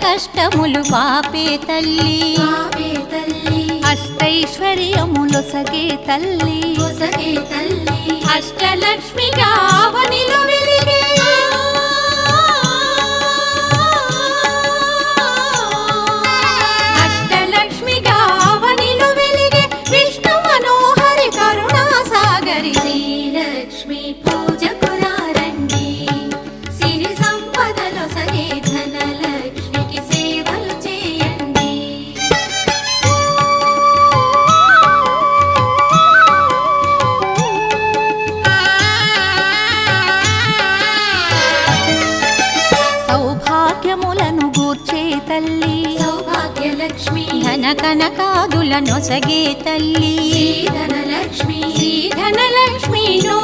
కష్టములు పాపే తల్లి అష్టైశ్వర్యములొసగే తల్లి అష్టలక్ష్మిగా అవనిలో వెలిగే అష్టలక్ష్మిగా అవనిలో వెలిగే విష్ణు మనోహరి కరుణా సాగరి శ్రీలక్ష్మి పూజకు రండి సిరి సంపదలో సగే ధనలక్ష్మికి సేవలు చేయండి సౌభాగ్యములను గూర్చే తల్లి సౌభాగ్యలక్ష్మి ధన కనకాదుల నొసగే తల్లి ధనలక్ష్మి ధనలక్ష్మి నో